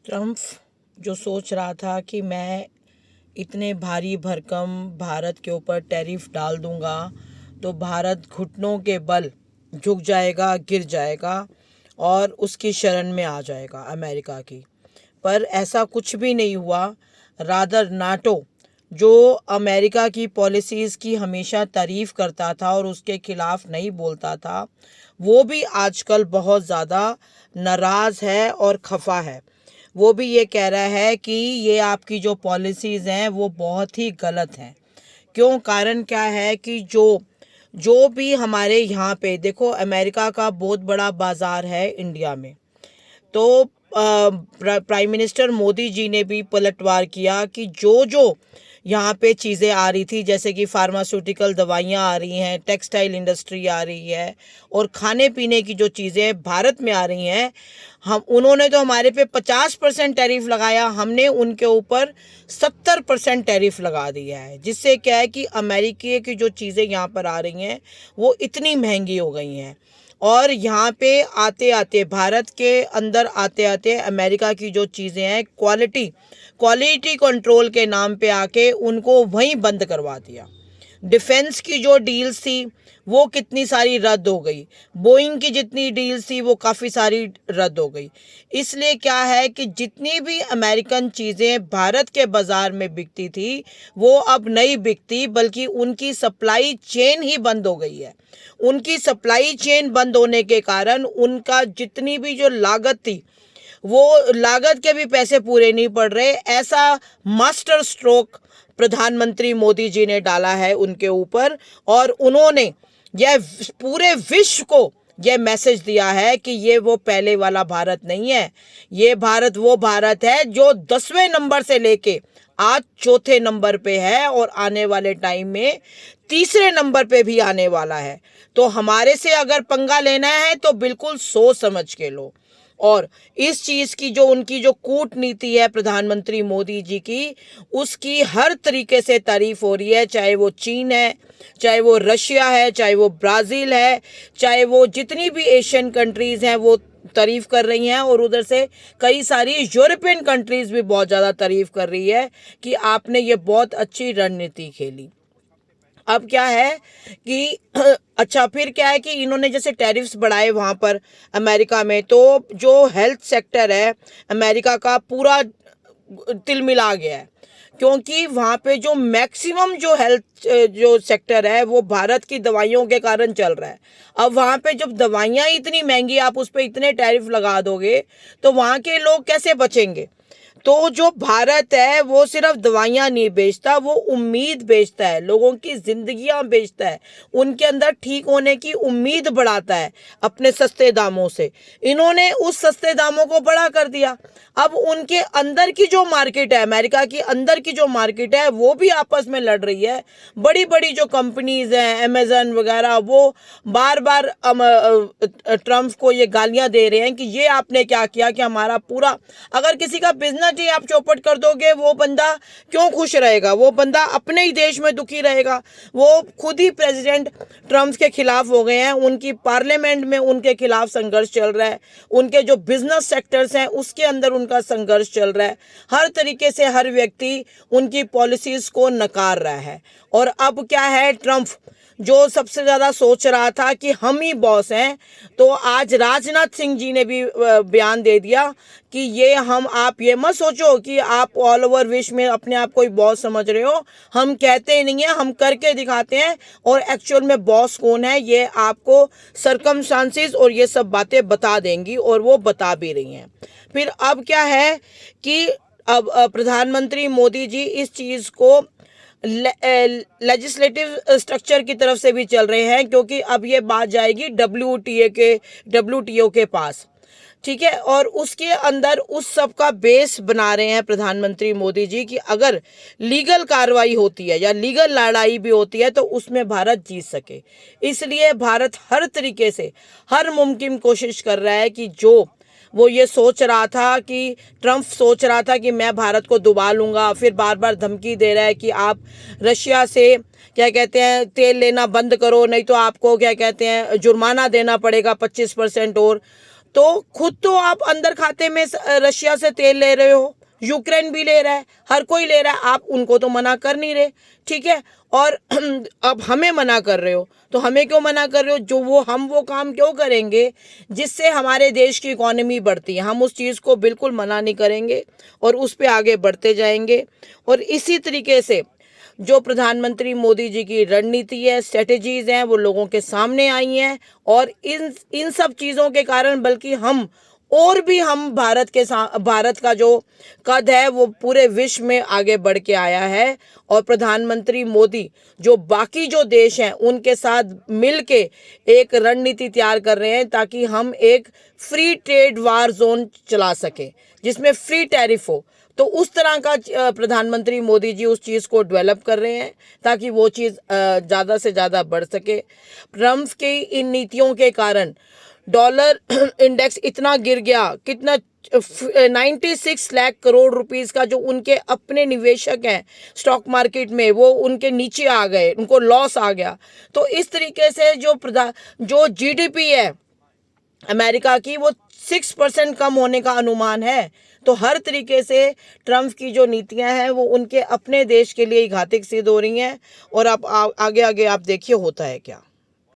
Trump जो सोच रहा था कि मैं इतने भारी भरकम भारत के ऊपर टैरिफ डाल दूंगा तो भारत घुटनों के बल झुक जाएगा, गिर जाएगा और उसकी शरण में आ जाएगा अमेरिका की। पर ऐसा कुछ भी नहीं हुआ। रादर नाटो जो अमेरिका की पॉलिसीज़ की हमेशा तारीफ़ करता था और उसके खिलाफ नहीं बोलता था, वो भी आजकल बहुत ज़्यादा नाराज़ है और खफा है। वो भी ये कह रहा है कि ये आपकी जो पॉलिसीज़ हैं वो बहुत ही गलत हैं। क्यों? कारण क्या है कि जो जो भी हमारे यहाँ पे देखो, अमेरिका का बहुत बड़ा बाज़ार है इंडिया में। तो प्राइम मिनिस्टर मोदी जी ने भी पलटवार किया कि जो जो यहाँ पे चीज़ें आ रही थी, जैसे कि फार्मास्यूटिकल दवाइयाँ आ रही हैं, टेक्सटाइल इंडस्ट्री आ रही है और खाने पीने की जो चीज़ें भारत में आ रही हैं, हम उन्होंने तो हमारे पे 50% टैरिफ लगाया, हमने उनके ऊपर 70% टैरिफ लगा दिया है। जिससे क्या है कि अमेरिकी की जो चीज़ें यहाँ पर आ रही हैं वो इतनी महंगी हो गई हैं और यहाँ पे आते आते, भारत के अंदर आते आते अमेरिका की जो चीज़ें हैं क्वालिटी कंट्रोल के नाम पे आके उनको वहीं बंद करवा दिया। डिफेंस की जो डील्स थी वो कितनी सारी रद्द हो गई। बोइंग की जितनी डील्स थी वो काफ़ी सारी रद्द हो गई। इसलिए क्या है कि जितनी भी अमेरिकन चीज़ें भारत के बाज़ार में बिकती थी वो अब नहीं बिकती, बल्कि उनकी सप्लाई चेन ही बंद हो गई है। उनकी सप्लाई चेन बंद होने के कारण उनका जितनी भी जो लागत थी वो लागत के भी पैसे पूरे नहीं पड़ रहे। ऐसा मास्टर स्ट्रोक प्रधानमंत्री मोदी जी ने डाला है उनके ऊपर और उन्होंने यह पूरे विश्व को यह मैसेज दिया है कि ये वो पहले वाला भारत नहीं है। ये भारत वो भारत है जो 10वें नंबर से लेके आज चौथे नंबर पे है और आने वाले टाइम में तीसरे नंबर पे भी आने वाला है। तो हमारे से अगर पंगा लेना है तो बिल्कुल सोच समझ के लो। और इस चीज़ की जो उनकी जो कूटनीति है प्रधानमंत्री मोदी जी की, उसकी हर तरीके से तारीफ हो रही है। चाहे वो चीन है, चाहे वो रशिया है, चाहे वो ब्राज़ील है, चाहे वो जितनी भी एशियन कंट्रीज़ हैं वो तारीफ कर रही हैं और उधर से कई सारी यूरोपियन कंट्रीज़ भी बहुत ज़्यादा तारीफ कर रही है कि आपने ये बहुत अच्छी रणनीति खेली। अब क्या है कि अच्छा, फिर क्या है कि इन्होंने जैसे टैरिफ्स बढ़ाए वहाँ पर अमेरिका में, तो जो हेल्थ सेक्टर है अमेरिका का पूरा तिलमिला गया है। क्योंकि वहाँ पे जो मैक्सिमम जो हेल्थ जो सेक्टर है वो भारत की दवाइयों के कारण चल रहा है। अब वहाँ पे जब दवाइयाँ इतनी महंगी, आप उस पर इतने टैरिफ लगा दोगे तो वहाँ के लोग कैसे बचेंगे? तो जो भारत है वो सिर्फ दवाइयाँ नहीं बेचता, वो उम्मीद बेचता है, लोगों की जिंदगियां बेचता है, उनके अंदर ठीक होने की उम्मीद बढ़ाता है अपने सस्ते दामों से। इन्होंने उस सस्ते दामों को बड़ा कर दिया। अब उनके अंदर की जो मार्केट है, अमेरिका की अंदर की जो मार्केट है वो भी आपस में लड़ रही है। बड़ी बड़ी जो कंपनीज हैं, अमेजन वगैरह, वो बार बार ट्रम्प को ये गालियां दे रहे हैं कि ये आपने क्या किया कि हमारा पूरा, अगर किसी का बिजनेस ही आप चौपट कर दोगे वो बंदा क्यों खुश रहेगा? वो बंदा अपने ही देश में दुखी रहेगा। वो खुद ही प्रेसिडेंट ट्रम्प के खिलाफ हो गए हैं, उनकी पार्लियामेंट में उनके खिलाफ संघर्ष चल रहा है, उनके जो बिजनेस सेक्टर्स हैं उसके अंदर उनका संघर्ष चल रहा है। हर तरीके से हर व्यक्ति उनकी पॉलिसीज को नकार रहा है। और अब क्या है, ट्रम्प जो सबसे ज़्यादा सोच रहा था कि हम ही बॉस हैं, तो आज राजनाथ सिंह जी ने भी बयान दे दिया कि ये आप ये मत सोचो कि आप ऑल ओवर विश्व में अपने आप को बॉस समझ रहे हो। हम कहते ही नहीं है, हम करके दिखाते हैं और एक्चुअल में बॉस कौन है ये आपको सर्कमस्टांसेस और ये सब बातें बता देंगी और वो बता भी रही हैं। फिर अब क्या है कि अब प्रधानमंत्री मोदी जी इस चीज़ को लेजिस्लेटिव स्ट्रक्चर की तरफ से भी चल रहे हैं, क्योंकि अब ये बात जाएगी डब्ल्यूटीओ के पास, ठीक है। और उसके अंदर उस सब का बेस बना रहे हैं प्रधानमंत्री मोदी जी कि अगर लीगल कार्रवाई होती है या लीगल लड़ाई भी होती है तो उसमें भारत जीत सके। इसलिए भारत हर तरीके से हर मुमकिन कोशिश कर रहा है कि जो वो ये सोच रहा था कि ट्रम्प सोच रहा था कि मैं भारत को डुबा लूँगा, फिर बार बार धमकी दे रहा है कि आप रशिया से क्या कहते हैं तेल लेना बंद करो, नहीं तो आपको क्या कहते हैं जुर्माना देना पड़ेगा 25% और। तो खुद तो आप अंदर खाते में रशिया से तेल ले रहे हो, यूक्रेन भी ले रहा है, हर कोई ले रहा है, आप उनको तो मना कर नहीं रहे, ठीक है। और अब हमें मना कर रहे हो, तो हमें क्यों मना कर रहे हो? हम वो काम क्यों करेंगे जिससे हमारे देश की इकोनॉमी बढ़ती है? हम उस चीज़ को बिल्कुल मना नहीं करेंगे और उस पे आगे बढ़ते जाएंगे। और इसी तरीके से जो प्रधानमंत्री मोदी जी की रणनीति है, स्ट्रेटजीज हैं, वो लोगों के सामने आई हैं। और इन सब चीज़ों के कारण बल्कि हम भारत का जो कद है वो पूरे विश्व में आगे बढ़ के आया है। और प्रधानमंत्री मोदी जो बाकी जो देश हैं उनके साथ मिलके एक रणनीति तैयार कर रहे हैं ताकि हम एक फ्री ट्रेड वार जोन चला सके जिसमें फ्री टैरिफ हो। तो उस तरह का प्रधानमंत्री मोदी जी उस चीज़ को डेवलप कर रहे हैं ताकि वो चीज़ ज़्यादा से ज़्यादा बढ़ सके। ट्रम्प की इन नीतियों के कारण डॉलर इंडेक्स इतना गिर गया, कितना 96 लाख करोड़ रुपीस का जो उनके अपने निवेशक हैं स्टॉक मार्केट में, वो उनके नीचे आ गए, उनको लॉस आ गया। तो इस तरीके से जो जीडीपी है अमेरिका की वो 6% कम होने का अनुमान है। तो हर तरीके से ट्रम्प की जो नीतियां हैं वो उनके अपने देश के लिए ही घातक सिद्ध हो रही हैं। और आप आगे आगे आप देखिए होता है क्या।